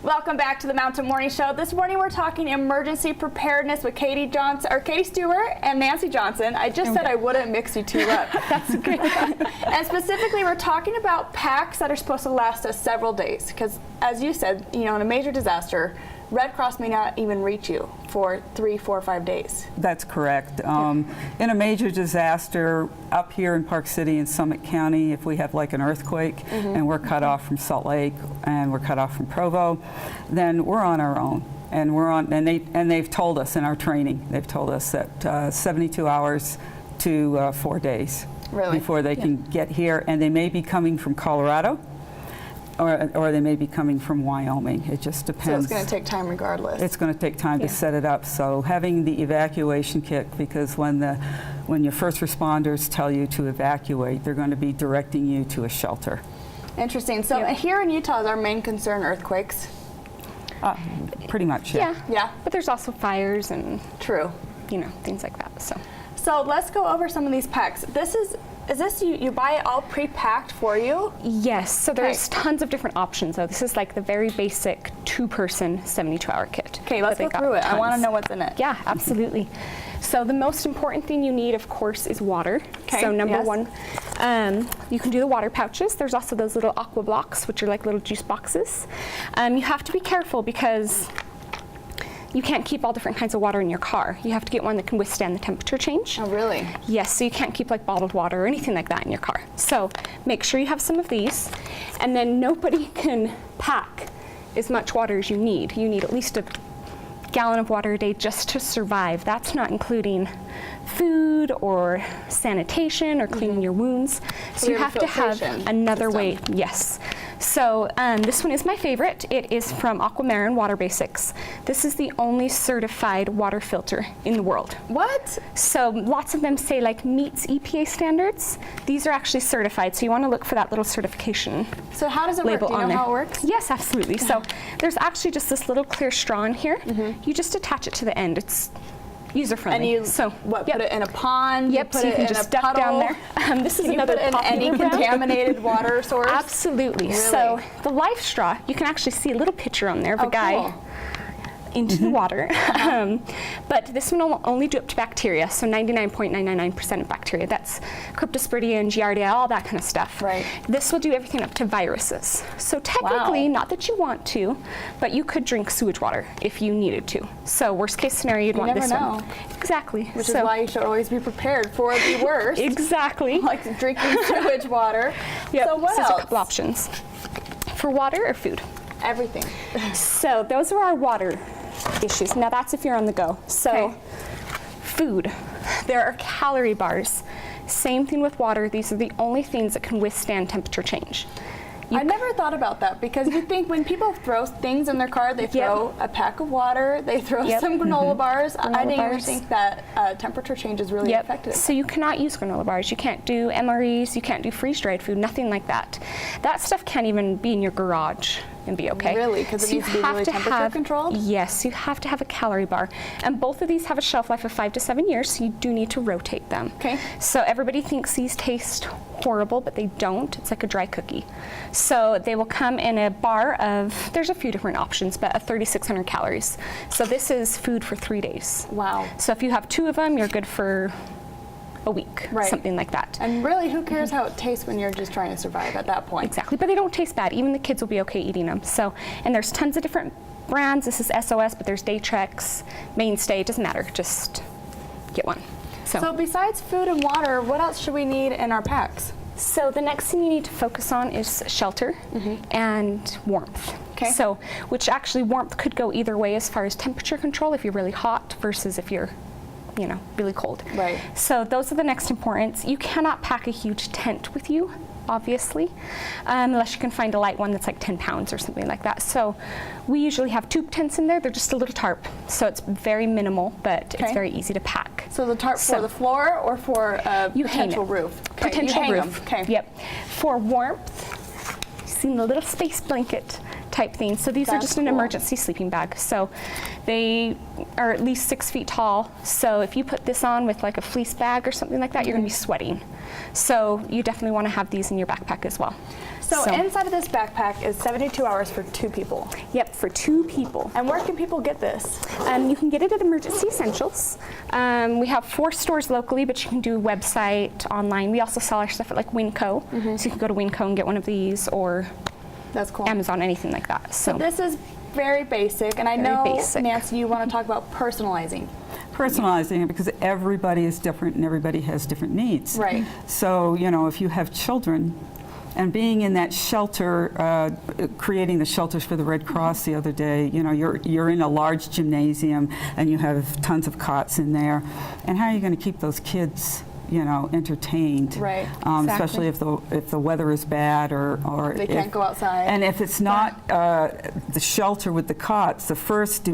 Welcome back to the Mountain Morning Show. This morning we're talking emergency preparedness with Katie Stewart and Nancy Johnson. I just said I wouldn't mix you two up. That's good. And specifically we're talking about packs that are supposed to last us several days because, as you said, in a major disaster, Red Cross may not even reach you for 3, 4, 5 days. That's correct. In a major disaster up here in Park City and Summit County, if we have like an earthquake and we're cut off from Salt Lake and we're cut off from Provo, then we're on our own. And they've told us in our training, they've told us that 72 hours to 4 days before they can get here, and they may be coming from Colorado. Or they may be coming from Wyoming. It just depends. So it's going to take time regardless. It's going to take time to set it up. So having the evacuation kit, because when your first responders tell you to evacuate, they're going to be directing you to a shelter. Interesting. So here in Utah is our main concern earthquakes? Pretty much, yeah. Yeah, but there's also fires and things like that. So let's go over some of these packs. Is this you buy it all pre-packed for you? Yes, so there's tons of different options though. This is like the very basic 2-person 72-hour kit. Okay, let's go through it. I want to know what's in it. Yeah, absolutely. So the most important thing you need, of course, is water. Okay. So number one, you can do the water pouches. There's also those little aqua blocks, which are like little juice boxes. You have to be careful because you can't keep all different kinds of water in your car. You have to get one that can withstand the temperature change. Oh, really? Yes, so you can't keep like bottled water or anything like that in your car. So make sure you have some of these, and then nobody can pack as much water as you need. You need at least a gallon of water a day just to survive. That's not including food or sanitation or cleaning your wounds. So you have to have another way. Yes. So this one is my favorite. It is from Aquamarine Water Basics. This is the only certified water filter in the world. What? So lots of them say like meets EPA standards. These are actually certified, so you want to look for that little certification. So how does it work? Do you know how it works? Yes, absolutely. So there's actually just this little clear straw in here. You just attach it to the end. It's user-friendly. And you put it in a pond? Yep, put so you it can in just a duck puddle? down there. This is another put it in any contaminated water source? Absolutely. Really? So the life straw, you can actually see a little picture on there of a guy into the water. But this one will only do up to bacteria, so 99.999% of bacteria. That's Cryptosporidium, Giardia, all that kind of stuff. Right. This will do everything up to viruses. So technically, not that you want to, but you could drink sewage water if you needed to. So worst case scenario, you'd want this one. Exactly. Which is why you should always be prepared for the worst. Exactly. Like drinking sewage water. Yep. So what so else? There's a couple options. For water or food? Everything. So those are our water issues. Now that's if you're on the go. So food, there are calorie bars. Same thing with water. These are the only things that can withstand temperature change. I never thought about that because you think when people throw things in their car, they throw a pack of water, they throw some granola bars. I didn't even think that temperature changes really affected it. So you cannot use granola bars. You can't do MREs. You can't do freeze-dried food. Nothing like that. That stuff can't even be in your garage and be okay. Really? Because it needs to be really temperature controlled? Yes, you have to have a calorie bar. And both of these have a shelf life of 5 to 7 years, so you do need to rotate them. Okay. So everybody thinks these taste horrible, but they don't. It's like a dry cookie. So they will come in a bar of, there's a few different options, but of 3,600 calories. So this is food for 3 days. Wow. So if you have 2 of them, you're good for a week, something like that. And really, who cares how it tastes when you're just trying to survive at that point? Exactly, but they don't taste bad. Even the kids will be okay eating them. So, and there's tons of different brands. This is SOS, but there's Daytrex, Mainstay. It doesn't matter. Just get one. So besides food and water, what else should we need in our packs? So the next thing you need to focus on is shelter and warmth. Okay. So, which actually warmth could go either way as far as temperature control if you're really hot versus if you're really cold. Right. So those are the next importance. You cannot pack a huge tent with you, obviously, unless you can find a light one that's like 10 pounds or something like that. So we usually have tube tents in there. They're just a little tarp. So it's very minimal, but it's very easy to pack. So the tarp for the floor or for a potential roof? Okay. Potential roof. Okay. Yep. For warmth, you've seen the little space blanket type thing. So these are just an emergency sleeping bag. So they are at least 6 feet tall. So if you put this on with like a fleece bag or something like that, you're going to be sweating. So you definitely want to have these in your backpack as well. So inside of this backpack is 72 hours for 2 people. Yep, for 2 people. And where can people get this? You can get it at Emergency Essentials. We have 4 stores locally, but you can do website, online. We also sell our stuff at like Winco, so you can go to Winco and get one of these, or That's cool. Amazon, anything like that. So this is very basic, and I Very know, basic. Nancy, you want to talk about personalizing. Personalizing it, because everybody is different and everybody has different needs. Right. So, you know, if you have children, and being in that shelter, creating the shelters for the Red Cross the other day, you know, you're in a large gymnasium and you have tons of cots in there, and how are you going to keep those kids, you know, entertained? Right. Especially if the weather is bad or They can't go outside. And if it's not the shelter with the cots, the first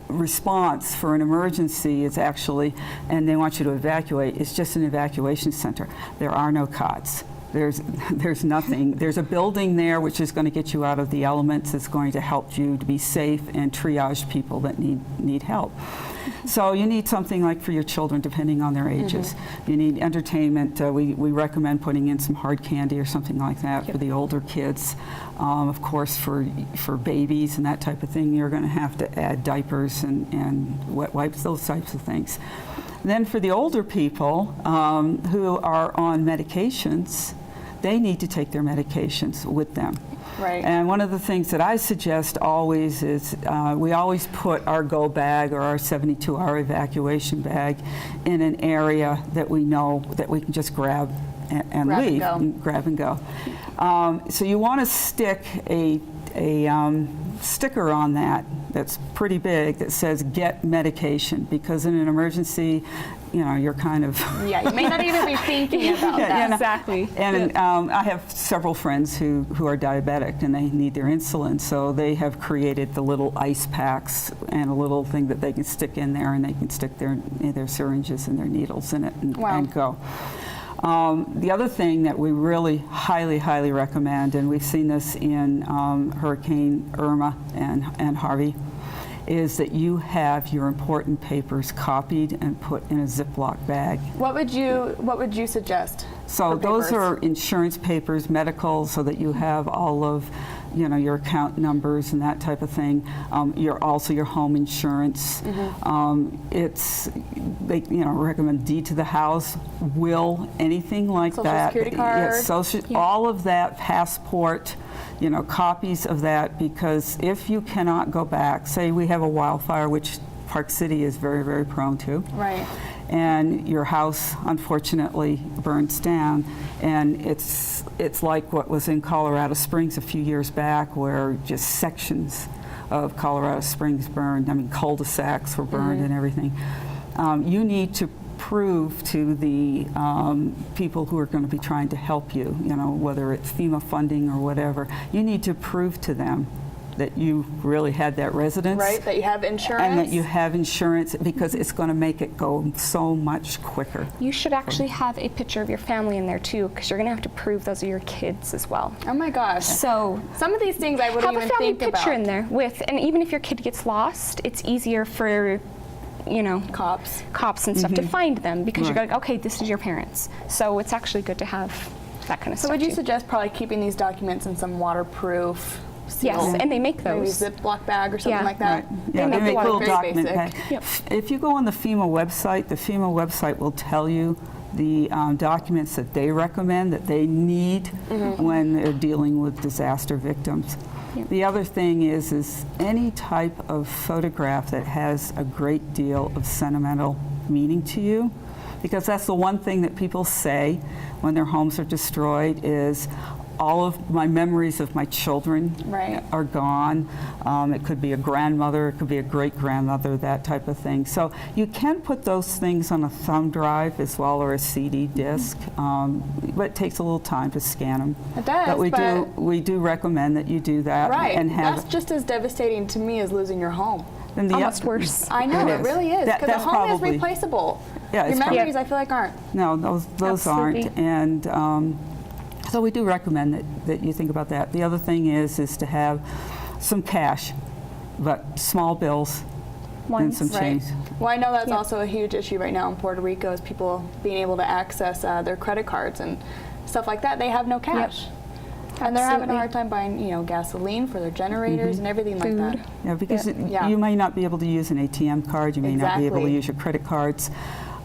response for an emergency is actually, and they want you to evacuate, it's just an evacuation center. There are no cots. There's nothing. There's a building there which is going to get you out of the elements. It's going to help you to be safe and triage people that need help. So you need something like for your children, depending on their ages. You need entertainment. We recommend putting in some hard candy or something like that for the older kids. Of course, for babies and that type of thing, you're going to have to add diapers and wet wipes, those types of things. Then for the older people who are on medications, they need to take their medications with them. Right. And one of the things that I suggest always is we always put our go bag or our 72-hour evacuation bag in an area that we know that we can just grab and Grab and leave, go. and grab and go. So you want to stick a sticker on that that's pretty big that says "Get medication," because in an emergency, you know, you're kind of Yeah, you may not even be thinking about Yeah, that. you know, Exactly. And I have several friends who are diabetic and they need their insulin, so they have created the little ice packs and a little thing that they can stick in there, and they can stick their syringes and their needles in it and, Wow. and go. The other thing that we really highly, highly recommend, and we've seen this in Hurricane Irma and Harvey, is that you have your important papers copied and put in a Ziploc bag. What would you suggest? So for those papers? are insurance papers, medical, so that you have all of, you know, your account numbers and that type of thing. Also your home insurance. They recommend deed to the house, will, anything like Social that. Security card. All of that, passport, you know, copies of that, because if you cannot go back, say we have a wildfire, which Park City is very, very prone to. Right. And your house unfortunately burns down, and it's like what was in Colorado Springs a few years back, where just sections of Colorado Springs burned. I mean, cul-de-sacs were burned and everything. You need to prove to the people who are going to be trying to help you, you know, whether it's FEMA funding or whatever, you need to prove to them that you really had that residence. Right, that you have insurance. And that you have insurance, because it's going to make it go so much quicker. You should actually have a picture of your family in there too, because you're going to have to prove those are your kids as well. Oh my gosh. So Some of these things I wouldn't have a even family think picture about. in there with, and even if your kid gets lost, it's easier for, you know, Cops. and stuff to find them, because you're Right. going, okay, this is your parents. So it's actually good to have that kind of So stuff would you too. suggest probably keeping these documents in some waterproof Yes, sealed, and they make maybe those. Ziploc bag or something Yeah. like that? Right. Yeah, make they the make little very document basic. pack. Yep. If you go on the FEMA website will tell you the documents that they recommend, that they need when they're dealing with disaster victims. Yep. The other thing is any type of photograph that has a great deal of sentimental meaning to you, because that's the one thing that people say when their homes are destroyed is, all of my memories of my children Right. are gone. It could be a grandmother, it could be a great-grandmother, that type of thing. So you can put those things on a thumb drive as well, or a CD disc, but it takes a little time to scan them. It does, But we do recommend that you do that. Right. And have That's just as devastating to me as losing your home. and the- Almost worse. I know, it is. really is. Because a That's home is probably- replaceable. Yeah, Your it's prob- memories, I feel like, aren't. No, those aren't. Absolutely. And so we do recommend that you think about that. The other thing is to have some cash, but small bills and Ones. some Right. change. Well, I know that's Yep. also a huge issue right now in Puerto Rico, is people being able to access their credit cards and stuff like that. They have no cash. And they're having a Absolutely. hard time buying, gasoline for their generators and everything like Food. that. Yeah, because Yeah. you may not be able to use an ATM card, you may not be able to Exactly. use your credit cards,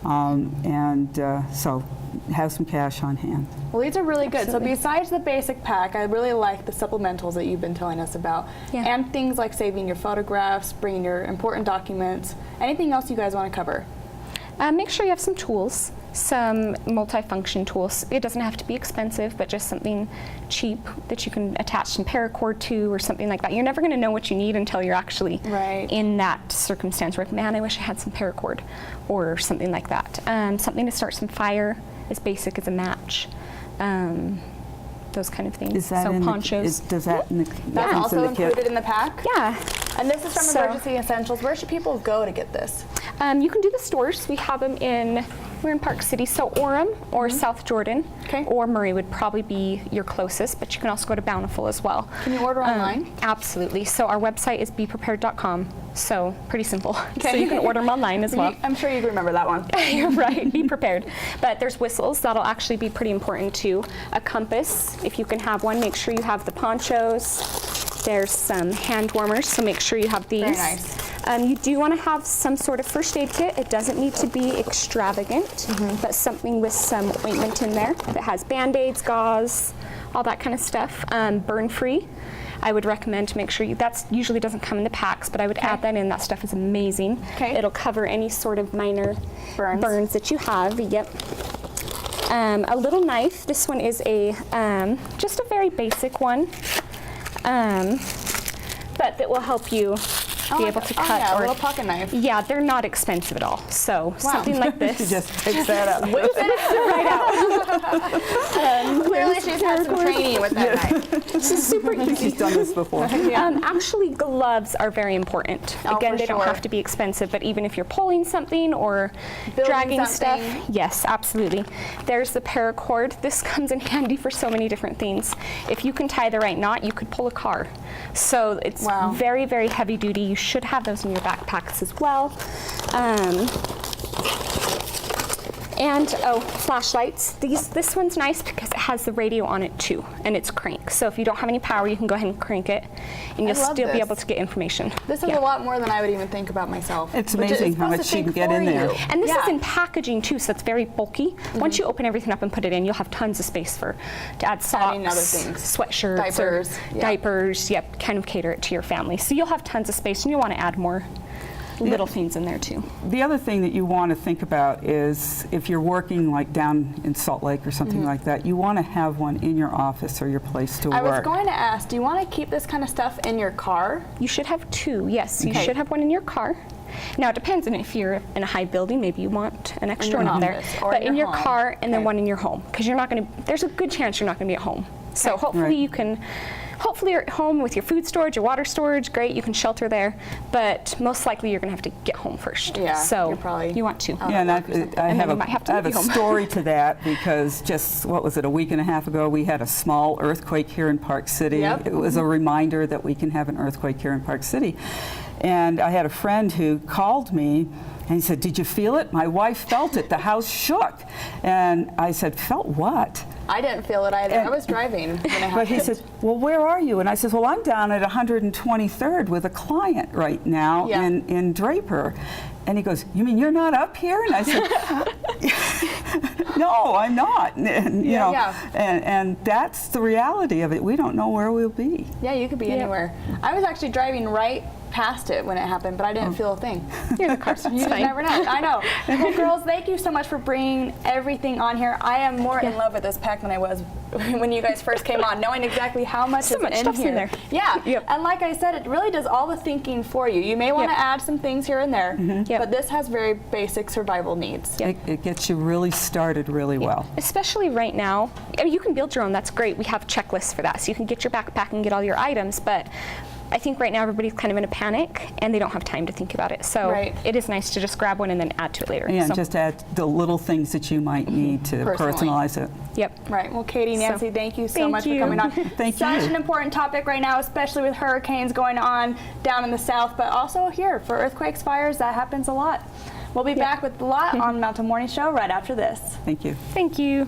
so have some cash on hand. Well, these are really good. Absolutely. So besides the basic pack, I really like the supplementals that you've been telling us about. Yeah. And things like saving your photographs, bringing your important documents. Anything else you guys want to cover? Make sure you have some tools, some multifunction tools. It doesn't have to be expensive, but just something cheap that you can attach some paracord to or something like that. You're never going to know what you need until you're actually Right. in that circumstance where, man, I wish I had some paracord or something like that. Something to start some fire, as basic as a match. Those kind of things. Is that so in ponchos. does that in the, That's that comes also in the kit? included in the pack. Yeah. And this is from So- Emergency Essentials. Where should people go to get this? You can do the stores. We have them we're in Park City, so Orem or South Jordan Okay. or Murray would probably be your closest, but you can also go to Bountiful as well. Can you order online? Absolutely. So our website is beprepared.com, so pretty simple. So Okay. you can order them online as well. I'm sure you remember that one. You're right, be prepared. But there's whistles, that'll actually be pretty important too. A compass, if you can have one, make sure you have the ponchos. There's some hand warmers, so make sure you have these. Very nice. You do want to have some sort of first aid kit. It doesn't need to be extravagant, but something with some ointment in there that has Band-Aids, gauze, all that kind of stuff. Burn free. I would recommend to make sure that usually doesn't come in the packs, but I would add that in. That stuff is amazing. Okay. It'll cover any sort of minor Burns. that you have. Yep. A little knife. This one is just a very basic one, but that will help you be able to cut. yeah, a or, little pocket knife. yeah, they're not expensive at all. So something like You this. just pick that up. Clearly she's had some training with that knife. This is super easy. She's done this before. Actually, gloves are very important. Oh, Again, for they don't sure. have to be expensive, but even if you're pulling something or Building dragging something. stuff, yes, absolutely. There's the paracord. This comes in handy for so many different things. If you can tie the right knot, you could pull a car. So it's Wow. very, very heavy duty. You should have those in your backpacks as well. And flashlights. This one's nice because it has the radio on it too, and it's crank. So if you don't have any power, you can go ahead and crank it, and you'll love still be this. able to get information. This is Yeah. a lot more than I would even think about myself. It's Which amazing how supposed much to you can think get in for there. you. And this Yeah. is in packaging too, so it's very bulky. Once you open everything up and put it in, you'll have tons of space to add socks, Adding other things. sweatshirts, Diapers, or yeah. diapers. Yep, kind of cater it to your family. So you'll have tons of space, and you'll want to add more little things in there too. The other thing that you want to think about is if you're working like down in Salt Lake or something like that, you want to have one in your office or your place to I work. was going to ask, do you want to keep this kind of stuff in your car? You should have two. Yes, you Okay. should have one in your car. Now it depends on if you're in a high building, maybe you want an extra your one in there. office or But in in your your home. car and then Okay. one in your home, because you're not going to. There's a good chance you're not going to be at home. So Okay. hopefully Right. you can. Hopefully you're at home with your food storage, your water storage. Great, you can shelter there. But most likely you're going to have to get home first. Yeah, So you're probably you want to. Yeah, and I And have then you might have to I have a leave home. story to that because just, what was it, a week and a half ago, we had a small earthquake here in Park City. Yep. It was a reminder that we can have an earthquake here in Park City. And I had a friend who called me and he said, "Did you feel it? My wife felt it. The house shook." And I said, "Felt what?" I didn't feel it either. I was driving when it happened. But he said, "Well, where are you?" And I said, "Well, I'm down at 123rd with a client right now Yeah. in Draper." And he goes, "You mean you're not up here?" And I said, "No, I'm not." And, you know, Yeah. and that's the reality of it. We don't know where we'll be. Yeah, you could be Yep. anywhere. I was actually driving right past it when it happened, but I Oh. didn't feel a thing. You're in the car, so You it's just fine. never know. I know. Well, girls, thank you so much for bringing everything on here. I am more in love with this pack than I was when you guys first came on, knowing exactly how much So is much in stuff's in here. there. Yeah. Yep. And like I said, it really does all the thinking for you. You may want to Yep. add some things here and there, Yep. but this has very basic survival needs. It gets you really started really well. Especially right now. I mean, you can build your own, that's great. We have checklists for that. So you can get your backpack and get all your items, but I think right now everybody's kind of in a panic and they don't have time to think about it. So Right. it is nice to just grab one and then add to it later. And So, just add the little things that you might need to Personally. personalize it. yep. Right. Well, Katie, Nancy, thank you so Thank much you. for coming on. Thank Such you. an important topic right now, especially with hurricanes going on down in the south, but also here for earthquakes, fires. That happens a lot. We'll be back with a lot on Mountain Morning Show right after this. Thank you. Thank you.